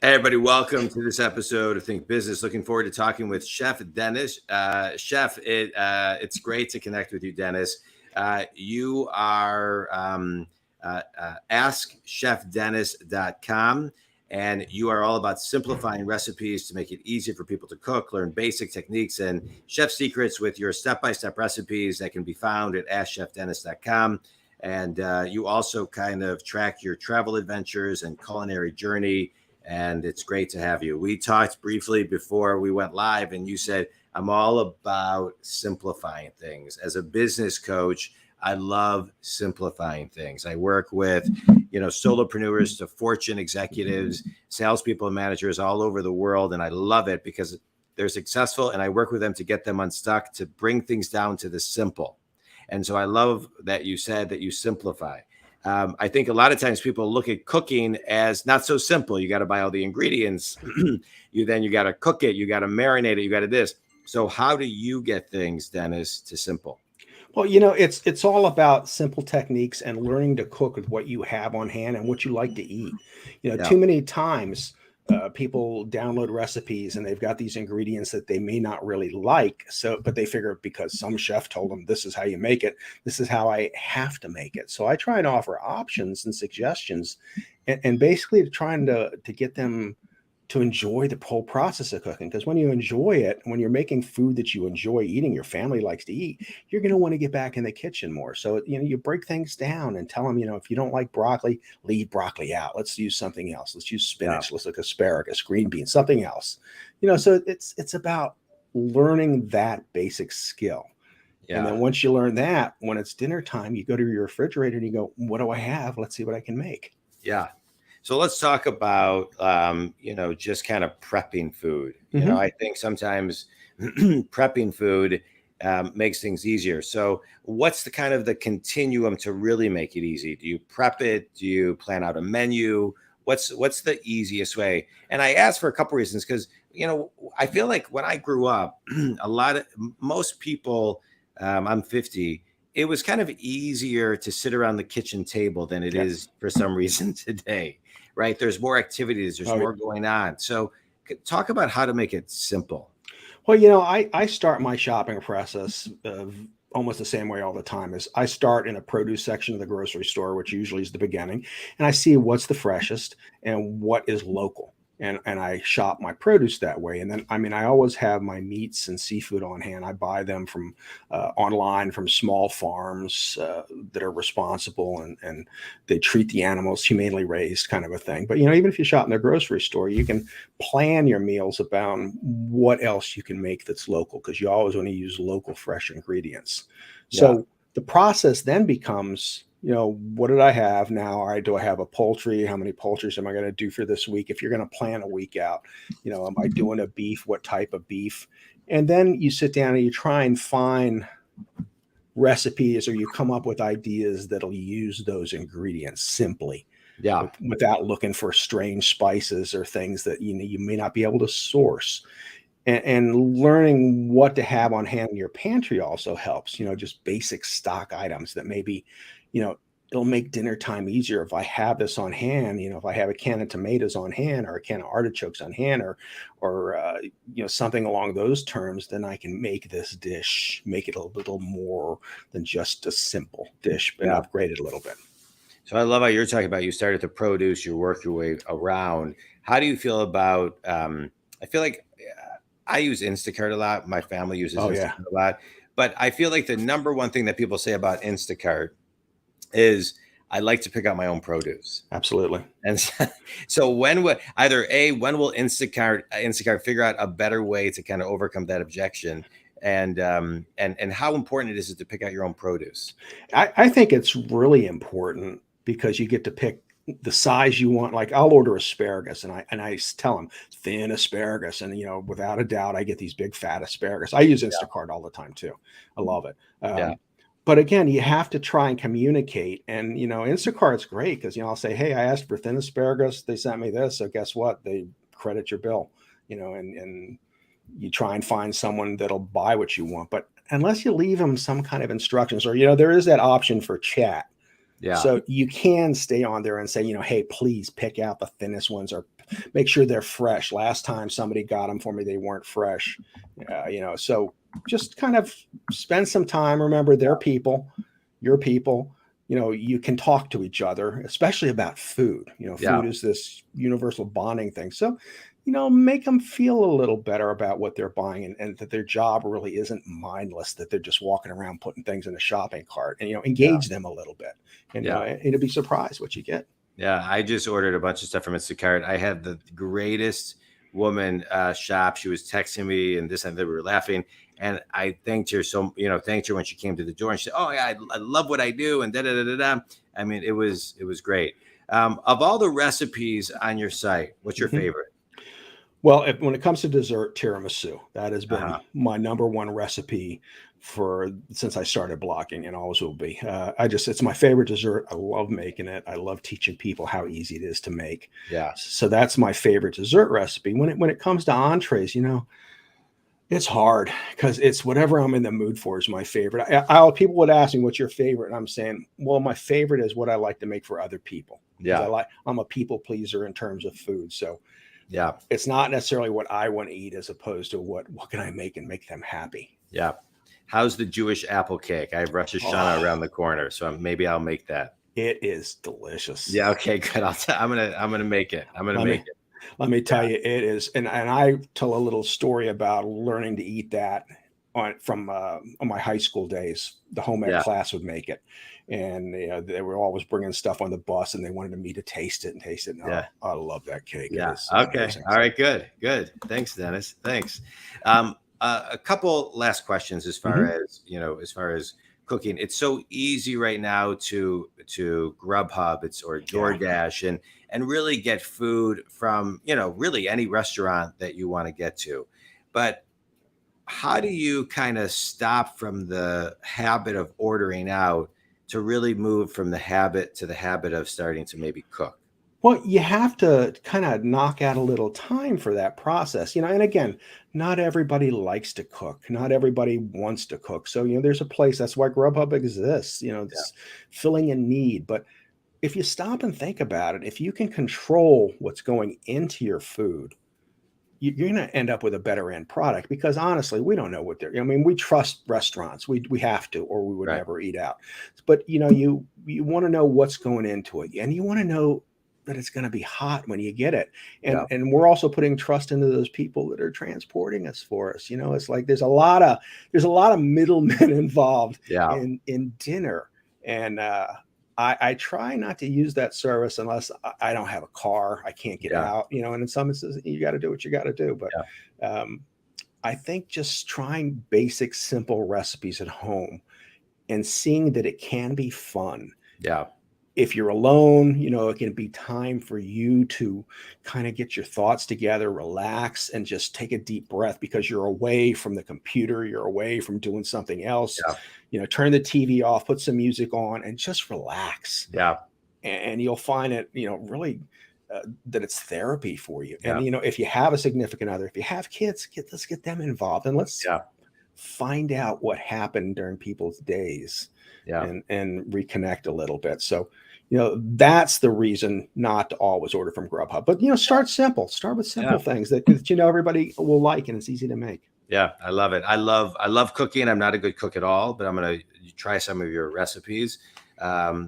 Hey, everybody, welcome to this episode of Think Business. Looking forward to talking with Chef Dennis. It's great to connect with you, Dennis. You are AskChefDennis.com, and you are all about simplifying recipes to make it easier for people to cook, learn basic techniques and chef secrets with your step-by-step recipes that can be found at AskChefDennis.com. And you also kind of track your travel adventures and culinary journey. And it's great to have you. We talked briefly before we went live, and you said, I'm all about simplifying things. As a business coach, I love simplifying things. I work with, solopreneurs to Fortune executives, salespeople and managers all over the world. And I love it because they're successful, and I work with them to get them unstuck, to bring things down to the simple. And so I love that you said that you simplify. I think a lot of times people look at cooking as not so simple. You got to buy all the ingredients. you got to cook it. You got to marinate it. You got to this. So how do you get things, Dennis, to simple? Well, it's all about simple techniques and learning to cook with what you have on hand and what you like to eat. Too many times people download recipes and they've got these ingredients that they may not really like. But they figure because some chef told them this is how you make it, this is how I have to make it. So I try and offer options and suggestions and basically trying to get them to enjoy the whole process of cooking. Because when you enjoy it, when you're making food that you enjoy eating, your family likes to eat, you're going to want to get back in the kitchen more. So, you break things down and tell them, if you don't like broccoli, leave broccoli out. Let's use something else. Let's use spinach. Let's look asparagus, green beans, something else. So it's about learning that basic skill. Yeah. And then once you learn that, when it's dinner time, you go to your refrigerator and you go, what do I have? Let's see what I can make. Yeah. So let's talk about, just kind of prepping food. Mm-hmm. I think sometimes prepping food makes things easier. So what's the kind of the continuum to really make it easy? Do you prep it? Do you plan out a menu? What's the easiest way? And I ask for a couple reasons because, I feel like when I grew up, most people, I'm 50, it was kind of easier to sit around the kitchen table than it is for some reason today, right? There's more activities, there's more going on. So talk about how to make it simple. Well, I start my shopping process almost the same way all the time. Is I start in a produce section of the grocery store, which usually is the beginning, and I see what's the freshest and what is local. And I shop my produce that way. And then, I always have my meats and seafood on hand. I buy them from online from small farms that are responsible and they treat the animals humanely raised, kind of a thing. But, even if you shop in the grocery store, you can plan your meals about what else you can make that's local, because you always want to use local, fresh ingredients. Yeah. So the process then becomes, what did I have now? All right, do I have a poultry? How many poultries am I going to do for this week? If you're going to plan a week out, am I doing a beef? What type of beef? And then you sit down and you try and find recipes, or you come up with ideas that'll use those ingredients simply. Yeah. Without looking for strange spices or things that, you may not be able to source. And learning what to have on hand in your pantry also helps, just basic stock items that maybe, it'll make dinner time easier if I have this on hand. If I have a can of tomatoes on hand or a can of artichokes on hand or something along those terms, then I can make this dish, make it a little more than just a simple dish, but upgrade it a little bit. So I love how you're talking about, you started the produce, you work your way around. How do you feel about, I feel like I use Instacart a lot. My family uses Instacart a lot. But I feel like the number one thing that people say about Instacart is I like to pick out my own produce. Absolutely. And so when will Instacart figure out a better way to kind of overcome that objection? And how important it is to pick out your own produce? I think it's really important because you get to pick the size you want. Like I'll order asparagus and I tell them thin asparagus, and without a doubt I get these big fat asparagus. I use Instacart all the time too. I love it. But again, you have to try and communicate, and Instacart's great because I'll say, hey, I asked for thin asparagus, they sent me this, so guess what, they credit your bill, and you try and find someone that'll buy what you want. But unless you leave them some kind of instructions, or there is that option for chat. Yeah. So you can stay on there and say, hey, please pick out the thinnest ones or make sure they're fresh. Last time somebody got them for me, they weren't fresh. So just kind of spend some time. Remember, they're people, you're people. You can talk to each other, especially about food. Food is this universal bonding thing. So, make them feel a little better about what they're buying, and that their job really isn't mindless, that they're just walking around putting things in a shopping cart, and, engage them a little bit, and it'll be surprised what you get. Yeah. I just ordered a bunch of stuff from Instacart. I had the greatest woman shop. She was texting me and this and that. We were laughing. And I thanked her thanked her when she came to the door, and she said, "Oh yeah, I love what I do." And da da da da da. I mean, it was great. Of all the recipes on your site, what's your favorite? Well, when it comes to dessert, tiramisu, that has been my number one recipe since I started blogging, and always will be. It's my favorite dessert. I love making it. I love teaching people how easy it is to make. Yeah. So that's my favorite dessert recipe. When it comes to entrees, it's hard because it's whatever I'm in the mood for is my favorite. People would ask me, "What's your favorite?" And I'm saying, well, my favorite is what I like to make for other people. Yeah. I'm a people pleaser in terms of food. So yeah, it's not necessarily what I want to eat, as opposed to what can I make and make them happy. Yeah. How's the Jewish apple cake? I have Rosh Hashanah around the corner, so maybe I'll make that. It is delicious. Yeah. Okay. Good. I'm gonna make it. Let me tell you, it is. And I tell a little story about learning to eat that from my high school days. The home ec class would make it. And they were always bringing stuff on the bus, and they wanted me to taste it. And I love that cake. Yeah. Okay. Amazing. All right. Good. Thanks, Dennis. Thanks. A couple last questions as far as cooking. It's so easy right now to Grubhub or DoorDash and really get food from, really any restaurant that you want to get to. But how do you kind of stop from the habit of ordering out to really move from the habit to the habit of starting to maybe cook? Well, you have to kind of knock out a little time for that process, and again, not everybody likes to cook. Not everybody wants to cook. So, there's a place, that's why Grubhub exists, it's filling a need. But if you stop and think about it, if you can control what's going into your food, you're going to end up with a better end product, because honestly, we don't know what we trust restaurants. We have to, or we would never eat out. But, you want to know what's going into it, and you want to know that it's going to be hot when you get it. And we're also putting trust into those people that are transporting us for us. It's like there's a lot of middlemen involved in dinner. And I try not to use that service unless I don't have a car. I can't get out, and in some instances you got to do what you got to do. But I think just trying basic, simple recipes at home and seeing that it can be fun. Yeah. If you're alone, it can be time for you to kind of get your thoughts together, relax, and just take a deep breath, because you're away from the computer. You're away from doing something else. Turn the TV off, put some music on, and just relax. Yeah. And you'll find it, really that it's therapy for you. And, if you have a significant other, if you have kids, let's get them involved, and let's find out what happened during people's days and reconnect a little bit. So, that's the reason not to always order from Grubhub. But, start simple. Start with simple things that everybody will like, and it's easy to make. Yeah, I love it. I love cooking. I'm not a good cook at all, but I'm going to try some of your recipes. I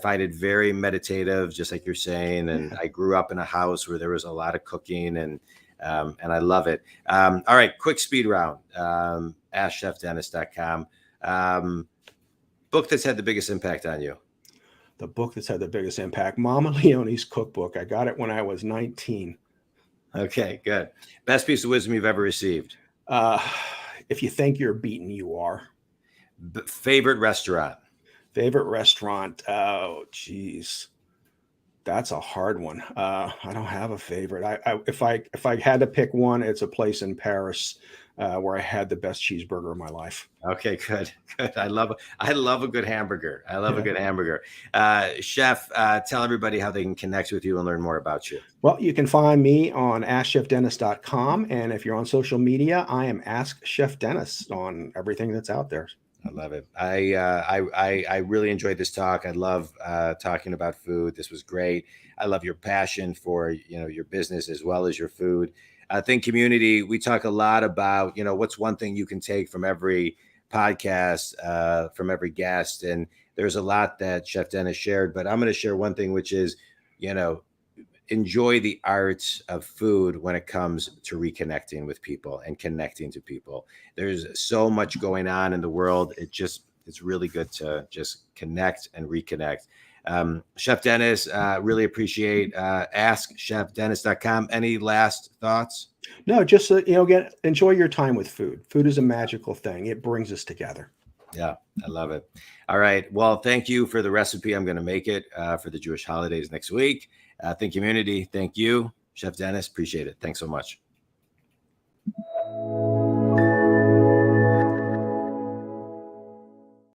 find it very meditative, just like you're saying. And I grew up in a house where there was a lot of cooking, and I love it. All right, quick speed round. AskChefDennis.com. Book that's had the biggest impact on you. The book that's had the biggest impact, Mama Leone's cookbook. I got it when I was 19. Okay, good. Best piece of wisdom you've ever received? If you think you're beaten, you are. Favorite restaurant? Favorite restaurant? Oh, geez. That's a hard one. I don't have a favorite. If I had to pick one, it's a place in Paris where I had the best cheeseburger of my life. Okay, good. I love a good hamburger. A good hamburger. Chef, tell everybody how they can connect with you and learn more about you. Well, you can find me on AskChefDennis.com, and if you're on social media, I am Ask Chef Dennis on everything that's out there. I love it. I really enjoyed this talk. I love talking about food. This was great. I love your passion for, your business as well as your food. I think community, we talk a lot about, what's one thing you can take from every podcast, from every guest. And there's a lot that Chef Dennis shared, but I'm going to share one thing, which is, enjoy the art of food when it comes to reconnecting with people and connecting to people. There's so much going on in the world. It's really good to just connect and reconnect. Chef Dennis, really appreciate askchefdennis.com. Any last thoughts? No, just, again, enjoy your time with food. Food is a magical thing. It brings us together. Yeah, I love it. All right. Well, thank you for the recipe. I'm going to make it for the Jewish holidays next week. Think community. Thank you, Chef Dennis. Appreciate it. Thanks so much.